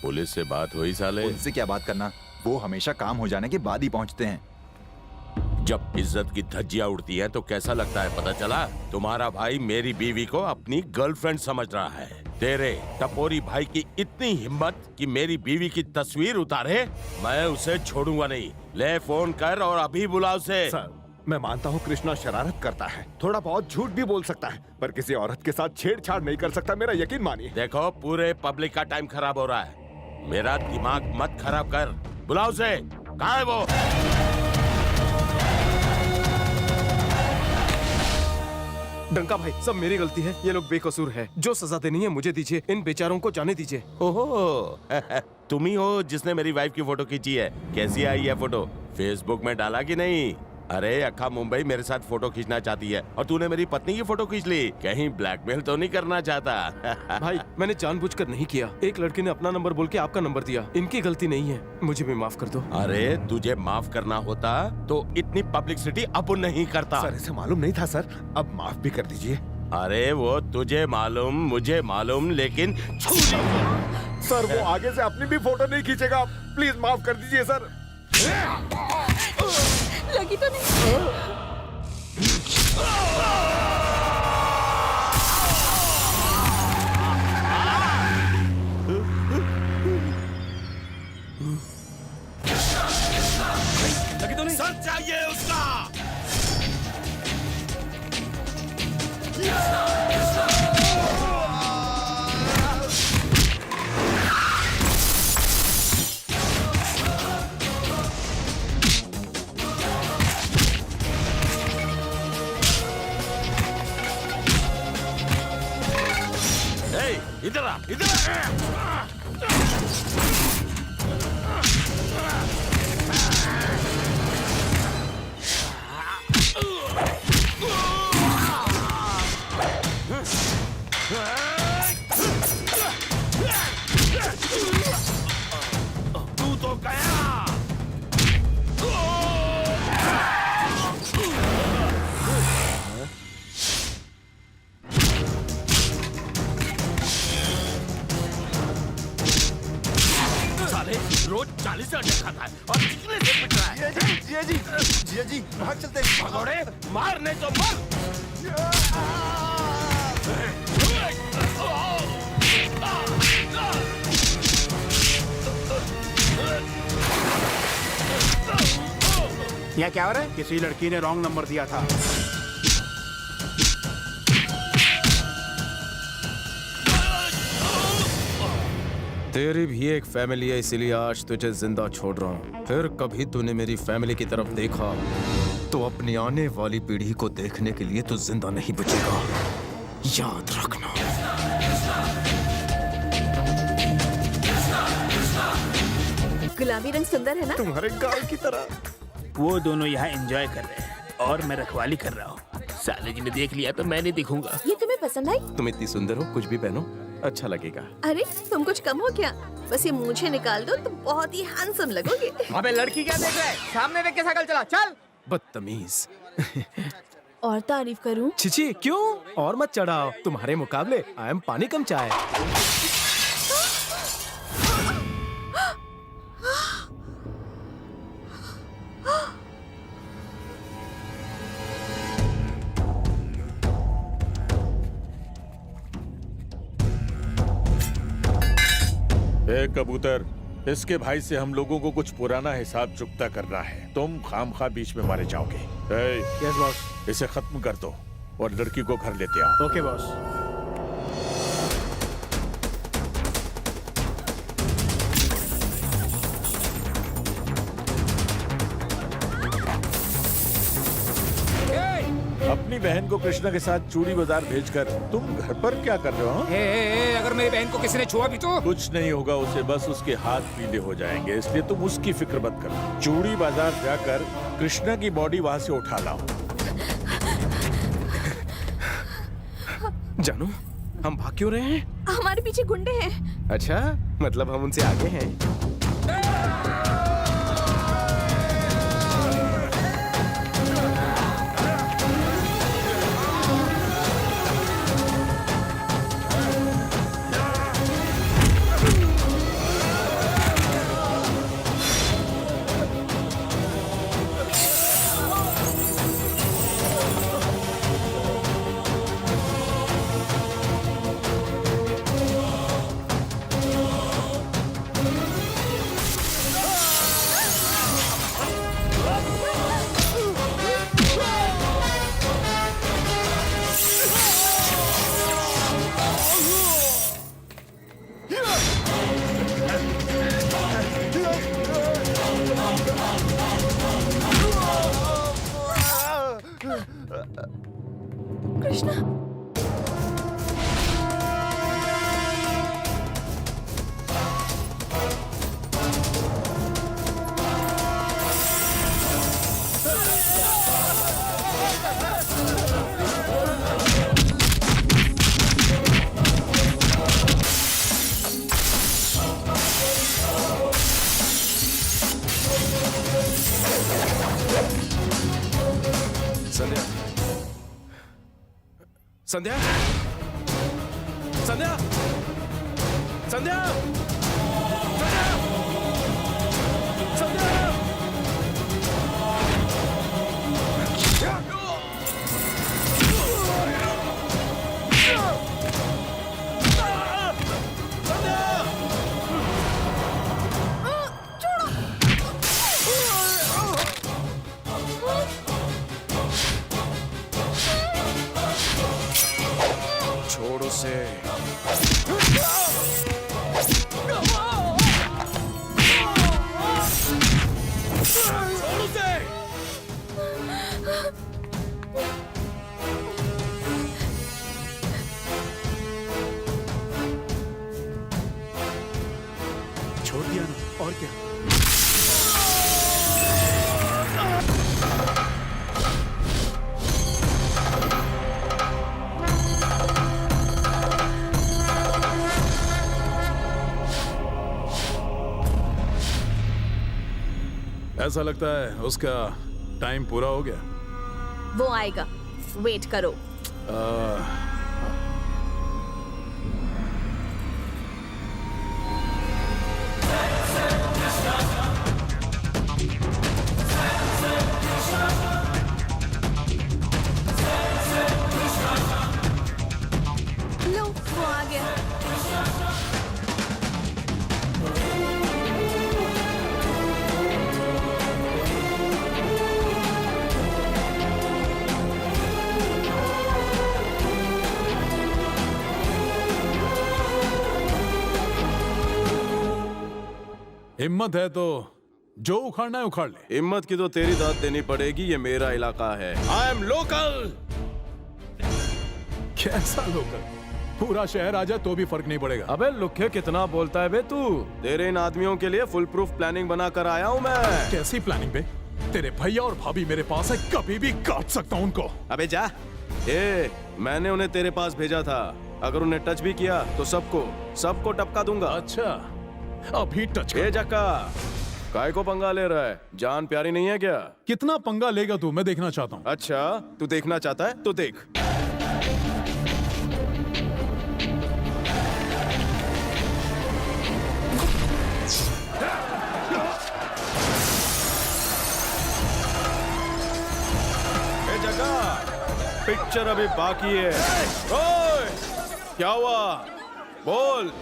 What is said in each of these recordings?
Police से बात हुई साले? उनसे क्या बात करना, वो हमेशा काम हो जाने के बाद ही पहुंचते हैं। जब इज्जत की धज्जियां उड़ती हैं तो कैसा लगता है पता चला? तुम्हारा भाई मेरी बीवी को अपनी गर्लफ्रेंड समझ रहा है। तेरे टपोरी भाई की इतनी हिम्मत कि मेरी बीवी की तस्वीर उतारे, मैं उसे छोड़ूंगा नहीं। ले फोन कर और अभी बुला उसे। सर, मैं मानता हूँ कृष्णा शरारत करता है, थोड़ा बहुत झूठ भी बोल सकता है, पर किसी औरत के साथ छेड़छाड़ नहीं कर सकता, मेरा यकीन मानिए। देखो पूरे पब्लिक का टाइम खराब हो रहा है, मेरा दिमाग मत खराब कर। बुलाओ उसे। कहाँ है वो? डंका भाई, सब मेरी गलती है, ये लोग बेकसूर है। जो सजा देनी है मुझे दीजिए, इन बेचारों को जाने दीजिए। ओहो तुम ही हो जिसने मेरी वाइफ की फोटो खींची है। कैसी आई है फोटो? फेसबुक में डाला कि नहीं? अरे अक्खा मुंबई मेरे साथ फोटो खींचना चाहती है और तूने मेरी पत्नी की फोटो खींच ली। कहीं ब्लैकमेल तो नहीं करना चाहता? भाई मैंने जानबूझकर नहीं किया, एक लड़की ने अपना नंबर बोल के आपका नंबर दिया, इनकी गलती नहीं है, मुझे भी माफ कर दो। अरे तुझे माफ करना होता तो इतनी पब्लिसिटी अब नहीं करता। सर इसे मालूम नहीं था सर, अब माफ भी कर दीजिए। अरे वो तुझे मालूम मुझे मालूम, लेकिन सर वो आगे से अपनी भी फोटो नहीं खींचेगा, प्लीज माफ कर दीजिए सर। लगी तो नहीं? लगी तो नहीं? सच चाहिए उसका। इधर आ, इधर आ। तू तो गया। रोज 40 अंडे खाता है और चिकने से पिट रहा है। जिया जी भाग चलते हैं। भगोड़े मार नहीं तो मर। यहाँ क्या हो रहा है? किसी लड़की ने रॉन्ग नंबर दिया था। तेरी भी एक फैमिली है, इसीलिए आज तुझे जिंदा छोड़ रहा हूँ। फिर कभी तूने मेरी फैमिली की तरफ देखा तो अपनी आने वाली पीढ़ी को देखने के लिए तू जिंदा नहीं बचेगा, याद रखना। गुलाबी रंग सुंदर है ना? तुम्हारे गाल की तरह। वो दोनों यहाँ एंजॉय कर रहे हैं और मैं रखवाली कर रहा हूँ। साले जी ने देख लिया तो मैं नहीं दिखूंगा। ये तुम्हें पसंद आई? तुम इतनी सुंदर हो, कुछ भी पहनो अच्छा लगेगा। अरे तुम कुछ कम हो क्या? बस ये मूंछें निकाल दो तो बहुत ही हैंडसम लगोगे। अबे लड़की क्या देख रहा है? सामने देख के साइकिल चला, चल। बदतमीज। और तारीफ करूं? छिची क्यों? और मत चढ़ाओ, तुम्हारे मुकाबले आई एम पानी कम चाय। ए कबूतर, इसके भाई से हम लोगों को कुछ पुराना हिसाब चुकता करना है। तुम खामखा बीच में मारे जाओगे। Yes boss. इसे खत्म कर दो और लड़की को घर लेते आओ। Okay boss. अपनी बहन को कृष्णा के साथ चूड़ी बाजार भेजकर तुम घर पर क्या कर रहे हो? अगर मेरी बहन को किसी ने छुआ भी तो? कुछ नहीं होगा उसे, बस उसके हाथ पीले हो जाएंगे, इसलिए तुम उसकी फिक्र मत करो। चूड़ी बाजार जाकर कृष्णा की बॉडी वहाँ से उठा लाओ। जानू, हम भाग क्यों रहे हैं? हमारे पीछे गुंडे हैं। अच्छा, मतलब हम उनसे आगे हैं। कृष्णा, संध्या, संध्या, संध्या, संध्या, संध्या, संध्या। छोड़ उसे। छोड़ उसे। छोड़ दिया ना, और क्या। ऐसा लगता है उसका टाइम पूरा हो गया। वो आएगा, वेट करो। लो, वो आ गया। हिम्मत है तो जो उखाड़ना है उखाड़ ले। हिम्मत की तो तेरी दाद देनी पड़ेगी, ये मेरा इलाका है। I am local. कैसा लोकल? पूरा शहर आ जाए तो भी फर्क नहीं पड़ेगा। अबे लुखे, कितना बोलता है बे तू? तेरे इन आदमियों के लिए फुल प्रूफ प्लानिंग बना कर आया हूँ मैं। कैसी प्लानिंग बे? तेरे भैया और भाभी मेरे पास है, कभी भी काट सकता हूँ उनको। अबे जा। मैंने उन्हें तेरे पास भेजा था, अगर उन्हें टच भी किया तो सबको टपका दूंगा। अच्छा, अभी टच ए जक्का, काय को पंगा ले रहा है? जान प्यारी नहीं है क्या? कितना पंगा लेगा तू, मैं देखना चाहता हूँ। अच्छा, तू देखना चाहता है तो देख। ए जक्का, पिक्चर अभी बाकी है। ओए, क्या हुआ? बोल।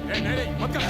नहीं, मत कर।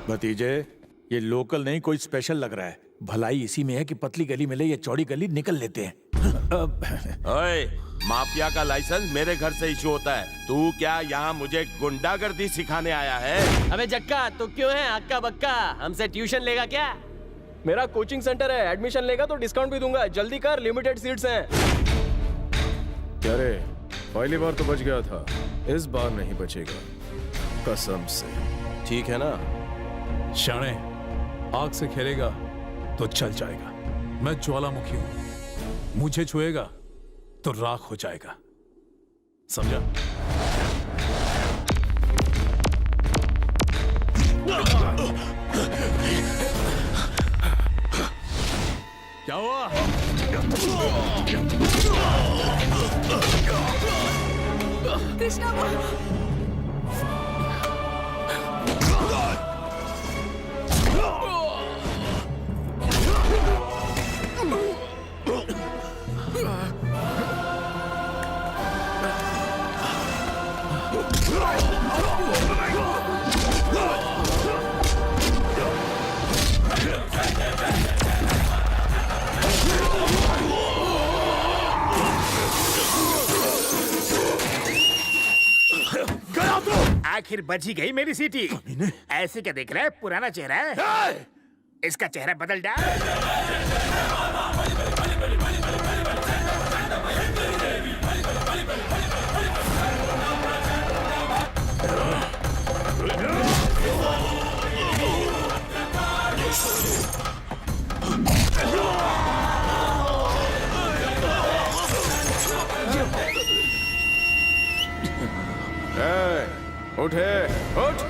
भतीजे, ये लोकल नहीं, कोई स्पेशल लग रहा है। भलाई इसी में है कि पतली गली मिले या चौड़ी गली निकल लेते हैं। ओए, माफिया का लाइसेंस मेरे घर से इशू होता है। तू क्या यहाँ मुझे गुंडागर्दी सिखाने आया है? अबे जक्का, तो क्यों है हक्का बक्का? हमसे ट्यूशन लेगा क्या? मेरा कोचिंग सेंटर है, एडमिशन लेगा तो डिस्काउंट भी दूंगा। जल्दी कर, लिमिटेड सीट्स हैं। क्या रे, पहली बार तो बच गया था, इस बार नहीं बचेगा, कसम से। ठीक है ना? शाणे, आग से खेलेगा तो चल जाएगा। मैं ज्वालामुखी हूं, मुझे छुएगा तो राख हो जाएगा, समझा? आखिर बच ही गई मेरी सीटी। ऐसे क्या देख रहा है, पुराना चेहरा है, इसका चेहरा बदल डाल। उठे, उठ।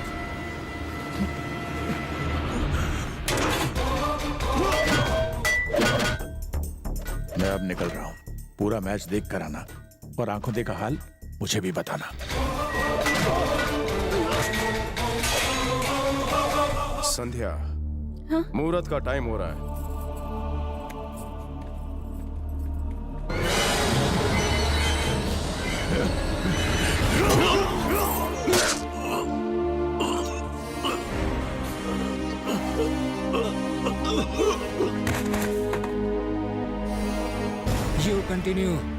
मैं अब निकल रहा हूँ। पूरा मैच देख कर आना और आंखों देखा हाल मुझे भी बताना। संध्या, मुहूर्त का टाइम हो रहा है। You continue.